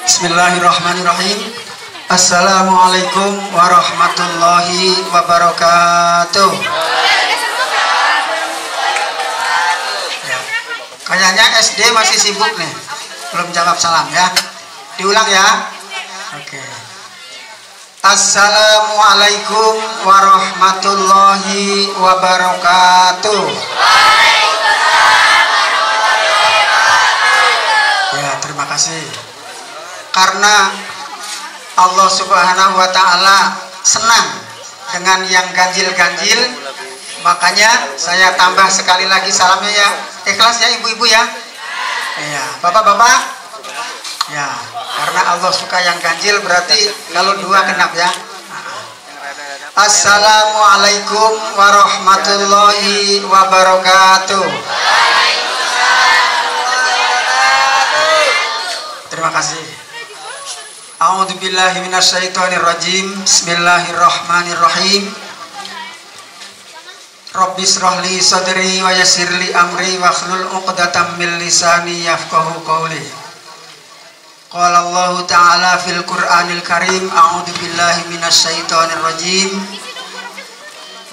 Bismillahirrahmanirrahim. Assalamualaikum warahmatullahi wabarakatuh. Ya. Kayaknya SD masih sibuk nih, belum jawab salam ya. Diulang ya. Oke. Assalamualaikum warahmatullahi wabarakatuh. Ya, terima kasih. Karena Allah Subhanahu wa Ta'ala senang dengan yang ganjil-ganjil, makanya saya tambah sekali lagi salamnya ya. Ikhlas ya ibu-ibu ya. Ya, bapak-bapak. Ya, karena Allah suka yang ganjil, berarti kalau dua genap ya. Assalamualaikum warahmatullahi wabarakatuh. Terima kasih. A'udzubillahi minasyaitonirrajim. Bismillahirrahmanirrahim. Rabbi shrahli sadri wa yassirli amri wahlul 'uqdatam min lisani yafqahu qawli. Qala Allah Ta'ala fil Qur'anil Karim. A'udzubillahi minasyaitonirrajim.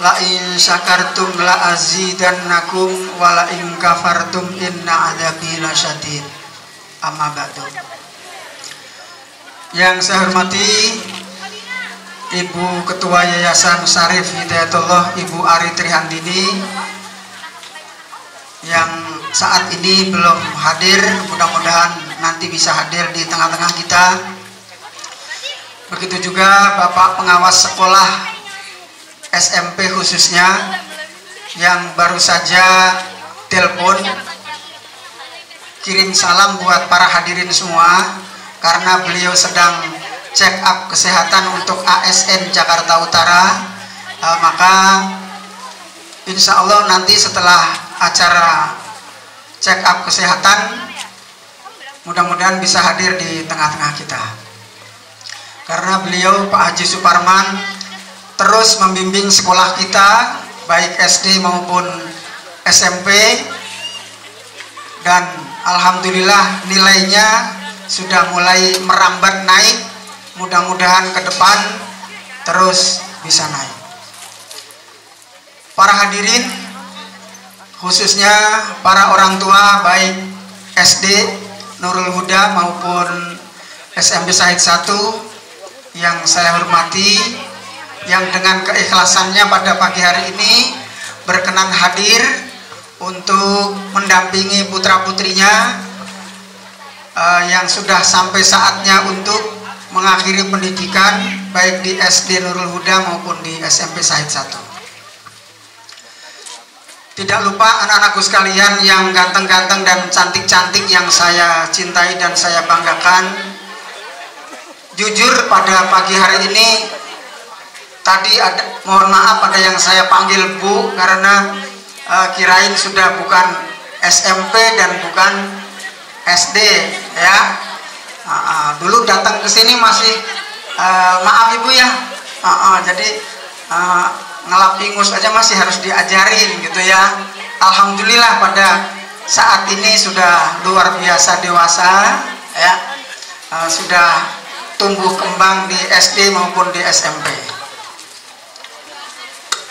La in syakartum la azidannakum wa la in kafartum inna 'adzabi lasyadid. Amma ba'du. Yang saya hormati Ibu Ketua Yayasan Syarif Hidayatullah, Ibu Ari Trihandini, yang saat ini belum hadir, mudah-mudahan nanti bisa hadir di tengah-tengah kita. Begitu juga Bapak Pengawas Sekolah SMP khususnya yang baru saja telepon kirim salam buat para hadirin semua, karena beliau sedang check up kesehatan untuk ASN Jakarta Utara. Maka insya Allah nanti setelah acara check up kesehatan, mudah-mudahan bisa hadir di tengah-tengah kita. Karena beliau Pak Haji Suparman terus membimbing sekolah kita, baik SD maupun SMP, dan alhamdulillah nilainya sudah mulai merambat naik. Mudah-mudahan ke depan terus bisa naik. Para hadirin, khususnya para orang tua baik SD Nurul Huda maupun SMP Syahid 1 yang saya hormati, yang dengan keikhlasannya pada pagi hari ini berkenan hadir untuk mendampingi putra-putrinya yang sudah sampai saatnya untuk mengakhiri pendidikan baik di SD Nurul Huda maupun di SMP Syahid 1. Tidak lupa anak-anakku sekalian yang ganteng-ganteng dan cantik-cantik yang saya cintai dan saya banggakan. Jujur pada pagi hari ini tadi mohon maaf ada yang saya panggil Bu, karena kirain sudah bukan SMP dan bukan SD ya. Dulu datang ke sini masih maaf Ibu ya. Jadi ngelap ingus aja masih harus diajarin gitu ya. Alhamdulillah pada saat ini sudah luar biasa dewasa ya. Sudah tumbuh kembang di SD maupun di SMP.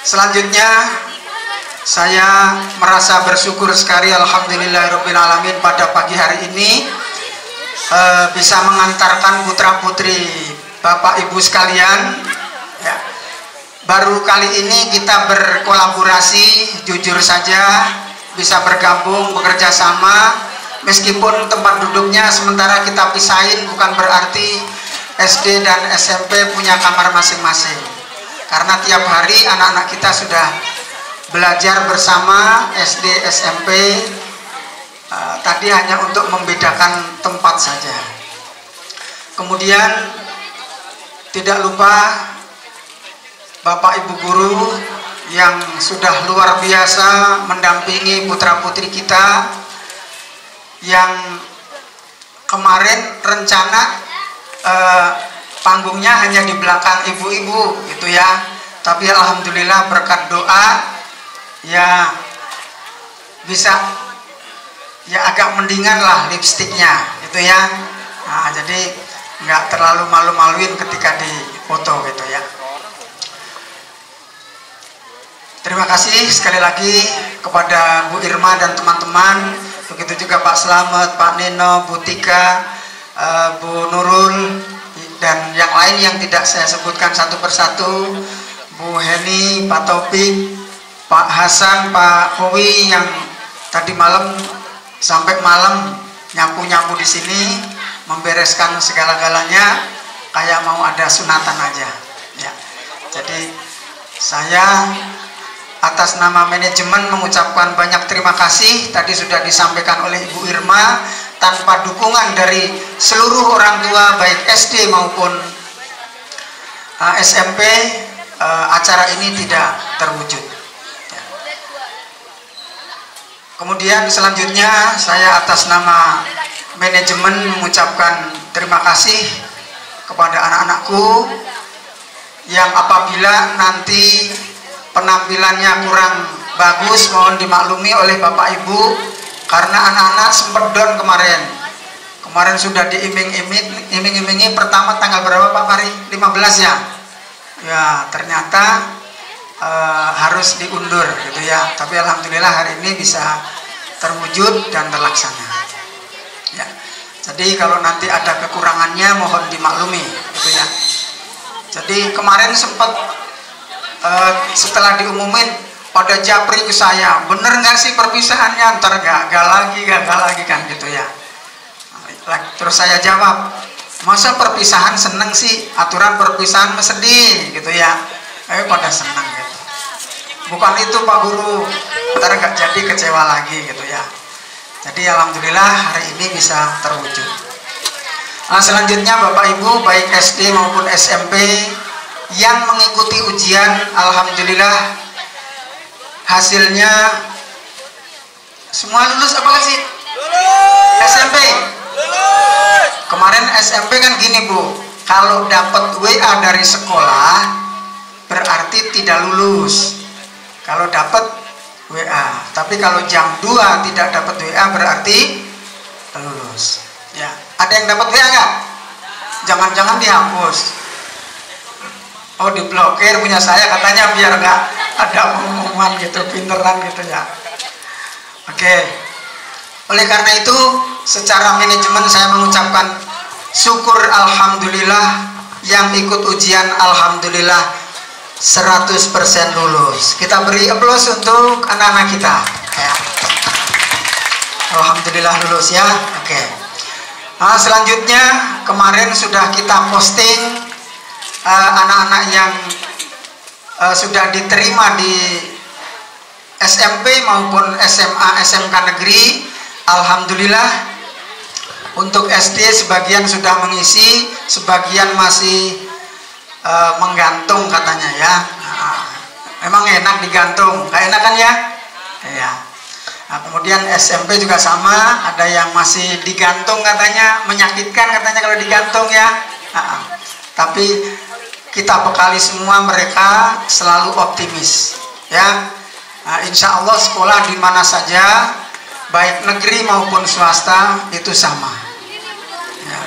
Selanjutnya saya merasa bersyukur sekali, alhamdulillahirabbil alamin, pada pagi hari ini bisa mengantarkan putra-putri Bapak Ibu sekalian ya. Baru kali ini kita berkolaborasi, jujur saja bisa bergabung, bekerja sama, meskipun tempat duduknya sementara kita pisahin, bukan berarti SD dan SMP punya kamar masing-masing, karena tiap hari anak-anak kita sudah belajar bersama SD, SMP. Tadi hanya untuk membedakan tempat saja. Kemudian tidak lupa Bapak Ibu guru yang sudah luar biasa mendampingi putra-putri kita, yang kemarin rencana panggungnya hanya di belakang ibu-ibu gitu ya. tapi alhamdulillah berkat doa ya bisa ya agak mendingan lah lipstiknya gitu ya. Nah, jadi nggak terlalu malu-maluin ketika di foto gitu ya. Terima kasih sekali lagi kepada Bu Irma dan teman-teman, begitu juga Pak Slamet, Pak Nino, Bu Tika, Bu Nurul, dan yang lain yang tidak saya sebutkan satu persatu, Bu Heni, Pak Taufik, Pak Hasan, Pak Howi yang tadi malam sampai malam nyapu-nyapu di sini, membereskan segala-galanya, kayak mau ada sunatan aja. Ya. Jadi saya atas nama manajemen mengucapkan banyak terima kasih. Tadi sudah disampaikan oleh Ibu Irma, tanpa dukungan dari seluruh orang tua baik SD maupun SMP, acara ini tidak terwujud. Kemudian selanjutnya saya atas nama manajemen mengucapkan terima kasih kepada anak-anakku yang apabila nanti penampilannya kurang bagus mohon dimaklumi oleh Bapak Ibu, karena anak-anak sempat down kemarin sudah diiming-imingi pertama tanggal berapa Pak Fari? 15 ya? Ya ternyata harus diundur gitu ya, tapi alhamdulillah hari ini bisa terwujud dan terlaksana ya. Jadi kalau nanti ada kekurangannya mohon dimaklumi gitu ya. Jadi kemarin sempat setelah diumumin pada japri ke saya, bener nggak sih perpisahannya? Ntar gagal lagi kan gitu ya. Terus saya jawab, masa perpisahan seneng sih, aturan perpisahan sedih gitu ya. Pada senang gitu. Bukan itu Pak Guru, ntar nggak jadi kecewa lagi gitu ya. Jadi alhamdulillah hari ini bisa terwujud. Nah, selanjutnya Bapak Ibu baik SD maupun SMP yang mengikuti ujian, alhamdulillah hasilnya semua lulus apa sih? Lulus. SMP. Lulus. Kemarin SMP kan gini Bu, kalau dapat WA dari sekolah berarti tidak lulus. Kalau dapat WA, tapi kalau jam 2 tidak dapat WA berarti lulus. Ya, ada yang dapat WA nggak? Jangan-jangan dihapus. Oh diblokir punya saya katanya biar nggak ada pengumuman gitu, pinteran gitu ya. Oke. Oleh karena itu secara manajemen saya mengucapkan syukur alhamdulillah, yang ikut ujian alhamdulillah 100% lulus. Kita beri aplaus untuk anak-anak kita ya. Alhamdulillah lulus ya. Oke. Nah, selanjutnya kemarin sudah kita posting anak-anak yang sudah diterima di SMP maupun SMA SMK negeri. Alhamdulillah untuk SD sebagian sudah mengisi, sebagian masih menggantung katanya ya. Memang enak digantung, gak enak kan ya? Ya. Nah, kemudian SMP juga sama, ada yang masih digantung katanya, menyakitkan katanya kalau digantung ya. Tapi kita bekali semua mereka selalu optimis ya. Nah, insya Allah sekolah di mana saja baik negeri maupun swasta itu sama ya.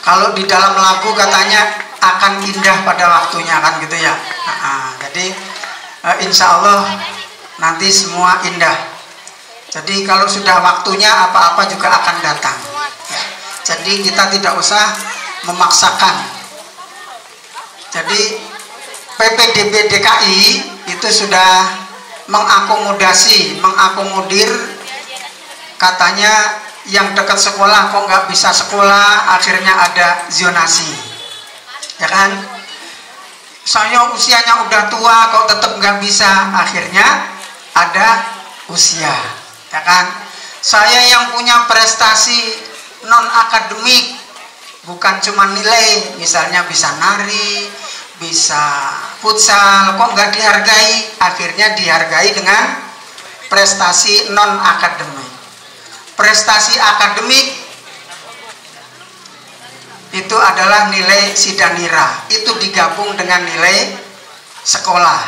Kalau di dalam lagu katanya akan indah pada waktunya kan gitu ya. Jadi insya Allah nanti semua indah. Jadi kalau sudah waktunya apa-apa juga akan datang ya. Jadi kita tidak usah memaksakan. Jadi PPDB DKI itu sudah mengakomodir katanya yang dekat sekolah kok nggak bisa sekolah, akhirnya ada zonasi ya kan. Saya usianya udah tua kok tetap nggak bisa, akhirnya ada usia ya kan. Saya yang punya prestasi non akademik, bukan cuma nilai, misalnya bisa nari, bisa futsal, kok nggak dihargai? Akhirnya dihargai dengan prestasi non akademik. Prestasi akademik itu adalah nilai Sidanira, itu digabung dengan nilai sekolah.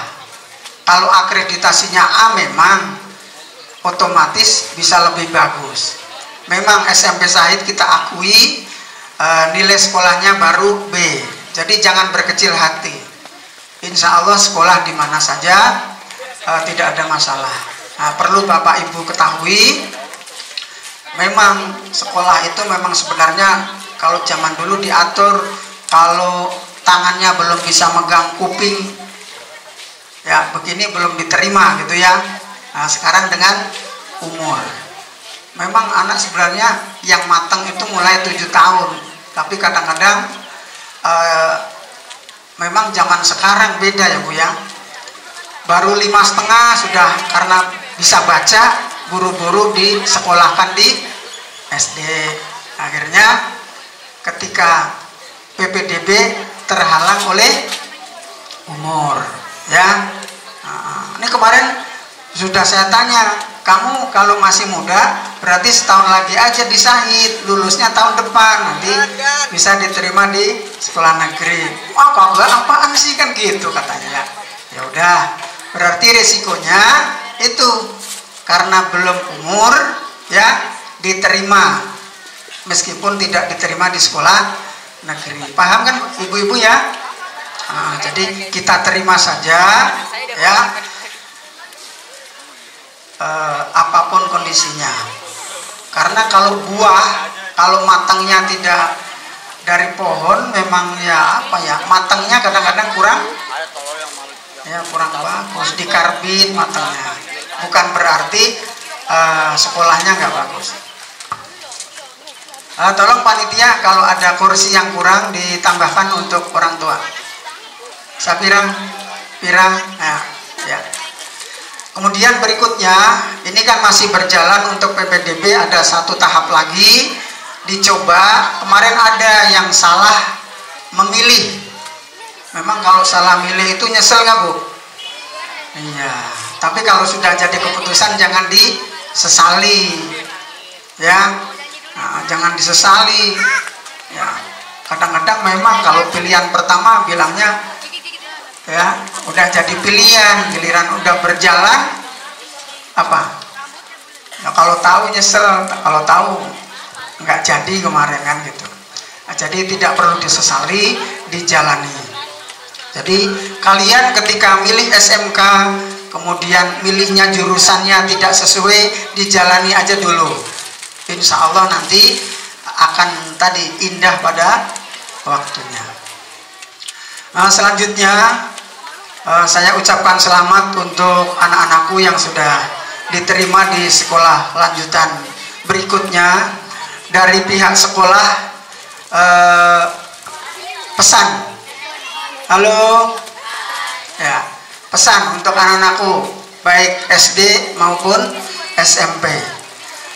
Kalau akreditasinya A memang otomatis bisa lebih bagus. Memang SMP Syahid kita akui nilai sekolahnya baru B. Jadi jangan berkecil hati. Insya Allah sekolah di mana saja tidak ada masalah. Nah, perlu Bapak Ibu ketahui, memang sekolah itu memang sebenarnya kalau zaman dulu diatur kalau tangannya belum bisa megang kuping, ya begini belum diterima gitu ya. Nah, sekarang dengan umur, memang anak sebenarnya yang matang itu mulai 7 tahun, tapi kadang-kadang memang zaman sekarang beda ya Bu ya. Baru 5,5 sudah, karena bisa baca, buru-buru disekolahkan di SD. Akhirnya ketika PPDB terhalang oleh umur, ya. Nah, ini kemarin sudah saya tanya, kamu kalau masih muda berarti setahun lagi aja di Syahid, lulusnya tahun depan, nanti bisa diterima di sekolah negeri. Wah, kok enggak, apaan sih, kan gitu katanya. Ya udah, berarti resikonya itu karena belum umur, ya, diterima meskipun tidak diterima di sekolah negeri. Paham kan ibu-ibu ya? Nah, jadi kita terima saja, ya, apapun kondisinya. Karena kalau buah, kalau matangnya tidak dari pohon, memang ya apa ya, matangnya kadang-kadang kurang, ya kurang bagus, dikarbit matangnya. Bukan berarti sekolahnya nggak bagus. Tolong panitia kalau ada kursi yang kurang ditambahkan untuk orang tua. Sapirang, nah, ya. Kemudian berikutnya, ini kan masih berjalan untuk PPDB, ada 1 tahap lagi dicoba. Kemarin ada yang salah memilih. Memang kalau salah milih itu nyesel nggak Bu? Iya. Tapi kalau sudah jadi keputusan jangan disesali, ya. Nah, jangan disesali. Ya. Kadang-kadang memang kalau pilihan pertama bilangnya, ya udah jadi pilihan, giliran udah berjalan apa? Nah, kalau tahu nyesel, kalau tahu nggak jadi kemarin kan gitu. Nah, jadi tidak perlu disesali, dijalani. Jadi kalian ketika milih SMK, kemudian milihnya jurusannya tidak sesuai, dijalani aja dulu. Insya Allah nanti akan tadi indah pada waktunya. Nah, selanjutnya saya ucapkan selamat untuk anak-anakku yang sudah diterima di sekolah lanjutan berikutnya. Dari pihak sekolah pesan, halo, ya, pesan untuk anak-anakku baik SD maupun SMP.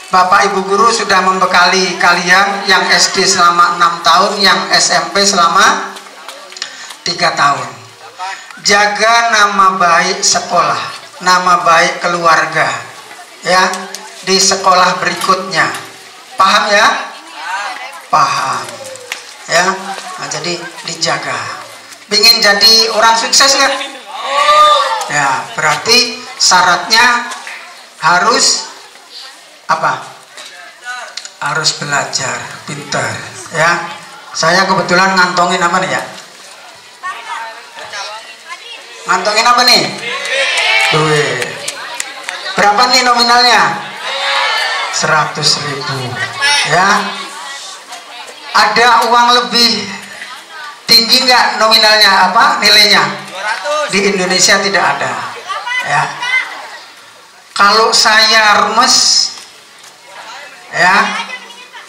Bapak Ibu guru sudah membekali kalian yang SD selama 6 tahun, yang SMP selama 3 tahun. Jaga nama baik sekolah, nama baik keluarga, ya, di sekolah berikutnya. Paham ya? Paham, ya. Nah, jadi dijaga. Ingin jadi orang sukses nggak? Ya, berarti syaratnya harus apa? Harus belajar, pintar, ya. Saya kebetulan ngantongin apa nih ya? Ngantongin apa nih? Duit. Berapa nih nominalnya? 100.000, ya. Ada uang lebih tinggi nggak nominalnya, apa nilainya? 200. Di Indonesia tidak ada, ya. Kalau saya remes, ya,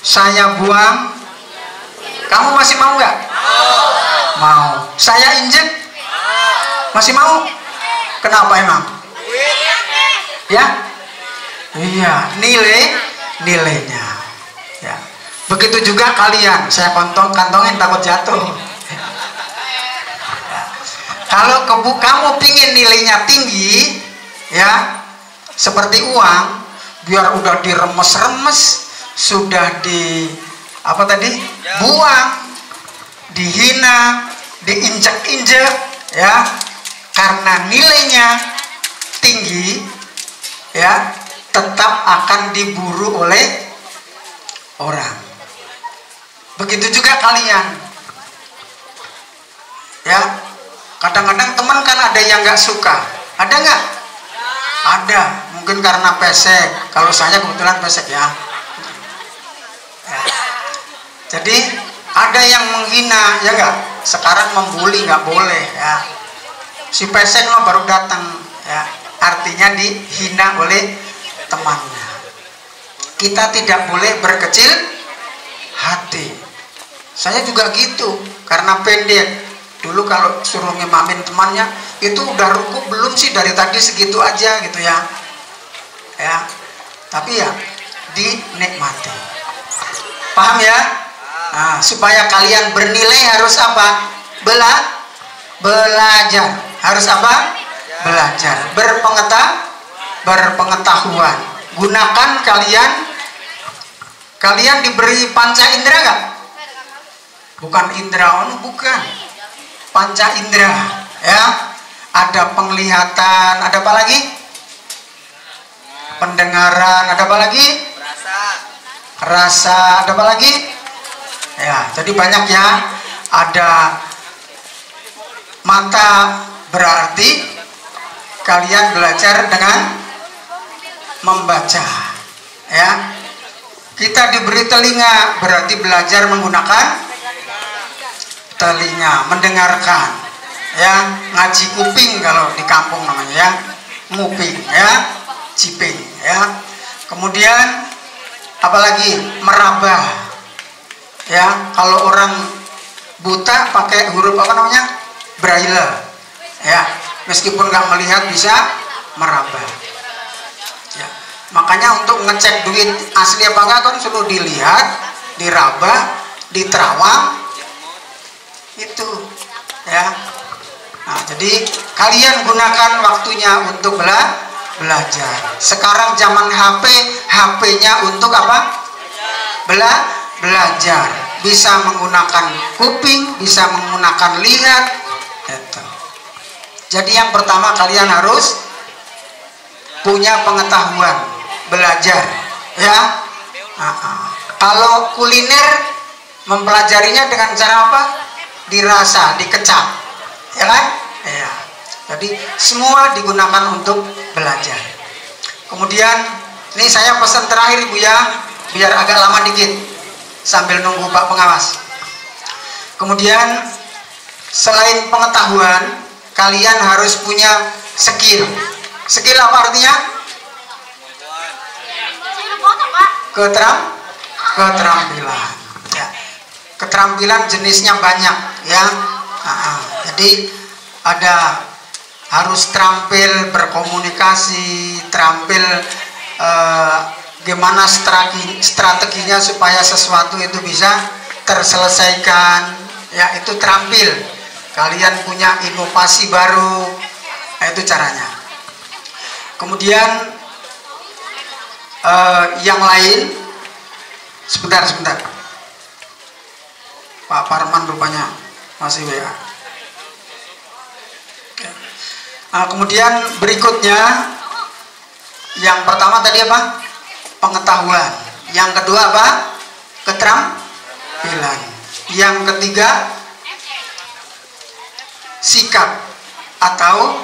saya buang, kamu masih mau nggak? Mau. Saya injek, masih mau? Kenapa emang? Ya, iya, nilainya, ya. Begitu juga kalian, saya kantongin takut jatuh. Ya. Kalau kamu pingin nilainya tinggi, ya, seperti uang, biar udah diremes-remes, sudah di apa tadi, buang, dihina, diinjak-injak, ya, karena nilainya tinggi, ya, tetap akan diburu oleh orang. Begitu juga kalian, ya. Kadang-kadang teman kan ada yang nggak suka, ada nggak? Ada, mungkin karena pesek. Kalau saya kebetulan pesek, ya. Jadi ada yang menghina, ya nggak? Sekarang membuli nggak boleh, ya. Si pesek mah baru datang, ya. Artinya dihina oleh temannya. Kita tidak boleh berkecil hati. Saya juga gitu, karena pendek. Dulu kalau suruh ngimamin temannya, itu udah ruku belum sih, dari tadi segitu aja gitu, ya. Ya, tapi ya dinikmati. Paham ya? Nah, supaya kalian bernilai harus apa? Belajar. Harus apa? Belajar. Berpengetahuan. Gunakan kalian diberi panca indera nggak? Bukan indra, bukan. Panca indera, ya. Ada penglihatan, ada apa lagi? Pendengaran, ada apa lagi? Rasa, ada apa lagi? Ya, jadi banyak, ya. Ada mata, berarti kalian belajar dengan membaca, ya. Kita diberi telinga, berarti belajar menggunakan telinga, mendengarkan, ya. Ngaji kuping kalau di kampung namanya, ya. Nguping, ya. Ciping, ya. Kemudian apalagi meraba, ya. Kalau orang buta pakai huruf apa namanya? Braille, ya. Meskipun nggak melihat bisa meraba, ya. Makanya untuk ngecek duit asli apa enggak kan suruh dilihat, diraba, diterawang, itu, ya. Nah, jadi kalian gunakan waktunya untuk belajar. Sekarang zaman HP-nya untuk apa? Belajar. Bisa menggunakan kuping, bisa menggunakan lihat, gitu. Jadi yang pertama kalian harus punya pengetahuan, belajar, ya. Kalau kuliner mempelajarinya dengan cara apa? Dirasa, dikecap, ya kan? Ya. Jadi semua digunakan untuk belajar. Kemudian ini saya pesan terakhir, Ibu, ya, biar agak lama dikit sambil nunggu Pak Pengawas. Kemudian selain pengetahuan, kalian harus punya skill. Skill apa artinya? Keterampilan. Ya. Keterampilan jenisnya banyak, ya. Jadi ada harus terampil berkomunikasi, terampil gimana strateginya supaya sesuatu itu bisa terselesaikan, ya. Itu terampil. Kalian punya inovasi baru, nah, itu caranya. Kemudian yang lain, sebentar Pak Parman rupanya masih WA. Nah, kemudian berikutnya, yang pertama tadi apa? Pengetahuan. Yang kedua apa? Keterampilan. Yang ketiga, sikap atau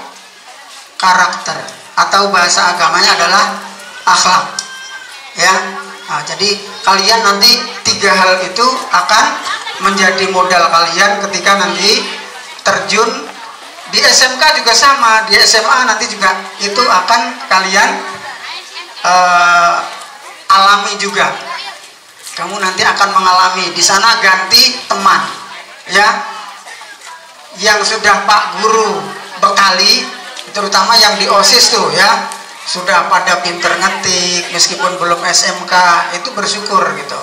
karakter, atau bahasa agamanya adalah akhlak, ya. Nah, jadi kalian nanti tiga hal itu akan menjadi modal kalian ketika nanti terjun di SMK juga sama, di SMA nanti juga itu akan kalian alami juga. Kamu nanti akan mengalami di sana ganti teman, ya, yang sudah Pak Guru bekali, terutama yang di OSIS tuh, ya, sudah pada pinter ngetik meskipun belum SMK, itu bersyukur gitu,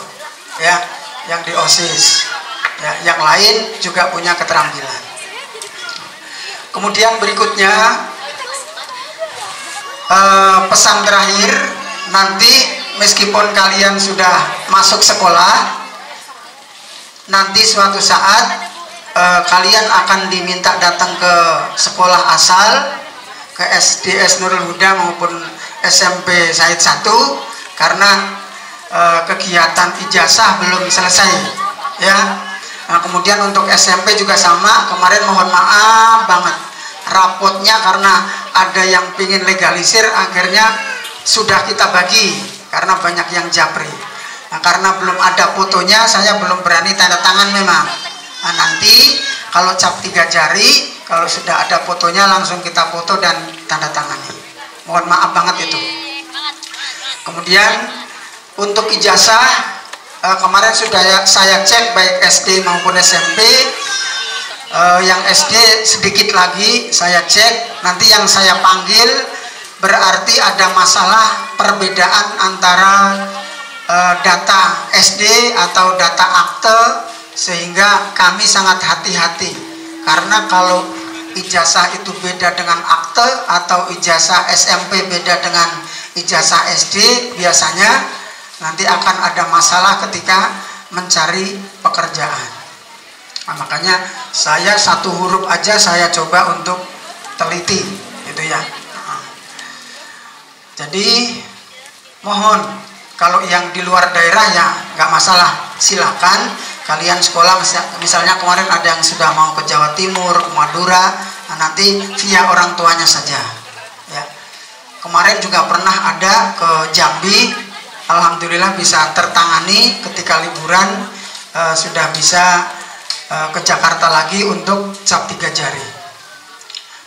ya, yang di OSIS, ya, yang lain juga punya keterampilan. Kemudian berikutnya, pesan terakhir, nanti meskipun kalian sudah masuk sekolah, nanti suatu saat kalian akan diminta datang ke sekolah asal, ke SDS Nurul Huda maupun SMP Said 1 karena kegiatan ijazah belum selesai ya. Nah, kemudian untuk SMP juga sama, kemarin mohon maaf banget rapotnya karena ada yang pingin legalisir, akhirnya sudah kita bagi karena banyak yang japri. Nah, karena belum ada fotonya saya belum berani tanda tangan memang. Nah, nanti kalau cap 3 jari, kalau sudah ada fotonya langsung kita foto dan tanda tangani. Mohon maaf banget itu. Kemudian untuk ijazah kemarin sudah saya cek baik SD maupun SMP. Yang SD sedikit lagi saya cek, nanti yang saya panggil berarti ada masalah perbedaan antara data SD atau data akte, sehingga kami sangat hati-hati karena kalau ijazah itu beda dengan akte atau ijazah SMP beda dengan ijazah SD, biasanya nanti akan ada masalah ketika mencari pekerjaan. Nah, makanya saya satu huruf aja saya coba untuk teliti gitu ya. Jadi mohon kalau yang di luar daerah ya nggak masalah, silakan kalian sekolah. Misalnya kemarin ada yang sudah mau ke Jawa Timur, ke Madura, nah nanti via orang tuanya saja ya. Kemarin juga pernah ada ke Jambi, alhamdulillah bisa tertangani ketika liburan, sudah bisa ke Jakarta lagi untuk cap 3 jari.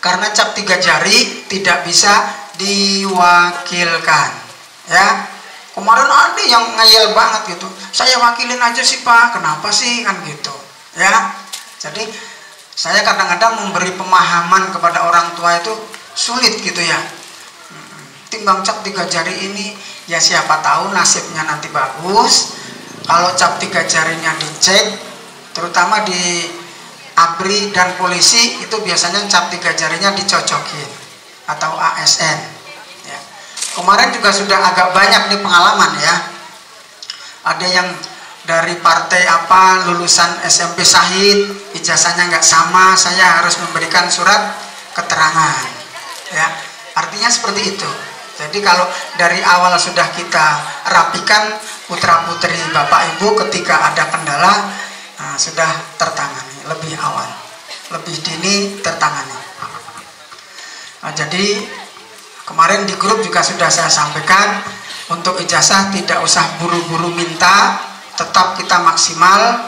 Karena cap 3 jari tidak bisa diwakilkan ya. Kemarin ada yang ngeyel banget gitu, saya wakilin aja sih Pak, kenapa sih kan gitu ya. Jadi saya kadang-kadang memberi pemahaman kepada orang tua itu sulit gitu ya. Timbang cap 3 jari ini ya siapa tahu nasibnya nanti bagus. Kalau cap 3 jarinya dicek, terutama di ABRI dan polisi, itu biasanya cap 3 jarinya dicocokin atau ASN ya. Kemarin juga sudah agak banyak nih pengalaman ya. Ada yang dari partai apa lulusan SMP Syahid, ijazahnya nggak sama, saya harus memberikan surat keterangan ya. Artinya seperti itu. Jadi kalau dari awal sudah kita rapikan putra putri bapak ibu, ketika ada kendala sudah tertangani lebih awal, lebih dini tertangani. Nah, jadi kemarin di grup juga sudah saya sampaikan, untuk ijazah tidak usah buru-buru minta, tetap kita maksimal,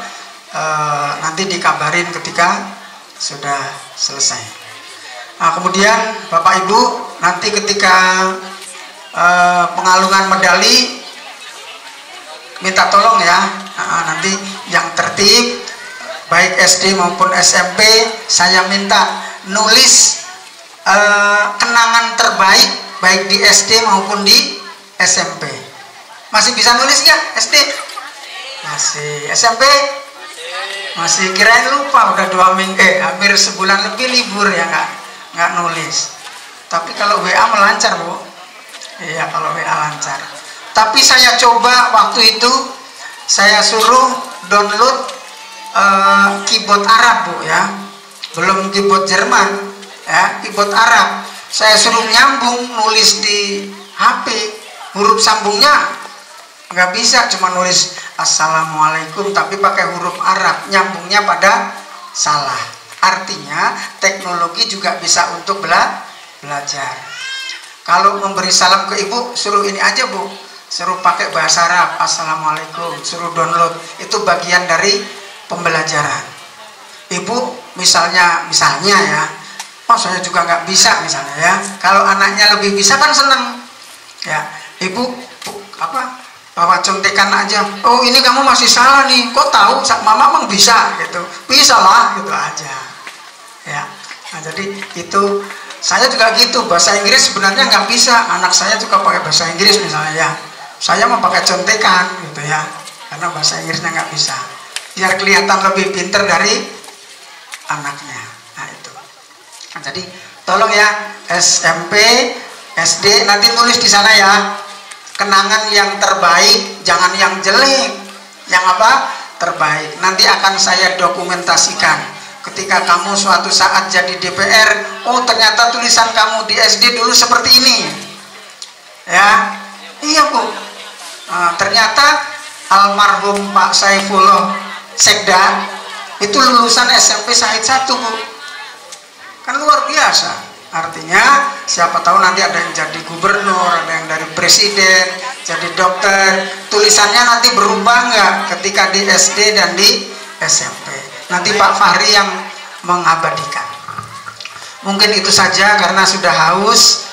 nanti dikabarin ketika sudah selesai. Nah, kemudian bapak ibu nanti ketika pengalungan medali minta tolong ya, nanti yang tertib baik SD maupun SMP, saya minta nulis kenangan terbaik baik di SD maupun di SMP. Masih bisa nulis nggak SD? Masih. SMP? Masih. Kirain lupa, udah 2 minggu, hampir sebulan lebih libur ya, nggak nulis. Tapi kalau WA melancar Bu. Iya, kalau WA lancar. Tapi saya coba waktu itu, saya suruh download keyboard Arab Bu ya, belum keyboard Jerman ya, keyboard Arab. Saya suruh nyambung, nulis di HP, huruf sambungnya nggak bisa, cuma nulis Assalamualaikum tapi pakai huruf Arab, nyambungnya pada salah. Artinya teknologi juga bisa untuk belajar. Kalau memberi salam ke ibu, suruh ini aja Bu, suruh pakai bahasa Arab, Assalamualaikum, suruh download, itu bagian dari pembelajaran. Ibu misalnya ya, oh saya juga nggak bisa misalnya ya, kalau anaknya lebih bisa kan seneng ya. Ibu bawa contekan aja, oh ini kamu masih salah nih, kok tahu mama emang bisa gitu, bisa lah gitu aja ya. Nah, jadi itu saya juga gitu, bahasa Inggris sebenarnya nggak bisa, anak saya juga pakai bahasa Inggris misalnya ya, saya mau pakai contekan gitu ya, karena bahasa Inggrisnya nggak bisa, biar kelihatan lebih pinter dari anaknya. Nah itu. Nah, jadi tolong ya SMP, SD nanti nulis di sana ya, kenangan yang terbaik, jangan yang jelek, yang apa terbaik. Nanti akan saya dokumentasikan ketika kamu suatu saat jadi DPR, oh ternyata tulisan kamu di SD dulu seperti ini ya. Iya Bu, ternyata almarhum Pak Saifullah Sekda itu lulusan SMP Syahid 1 Bu, kan luar biasa. Artinya siapa tahu nanti ada yang jadi gubernur, ada yang dari presiden, jadi dokter. Tulisannya nanti berubah nggak ketika di SD dan di SMP? Nanti Pak Fahri yang mengabadikan. Mungkin itu saja karena sudah haus.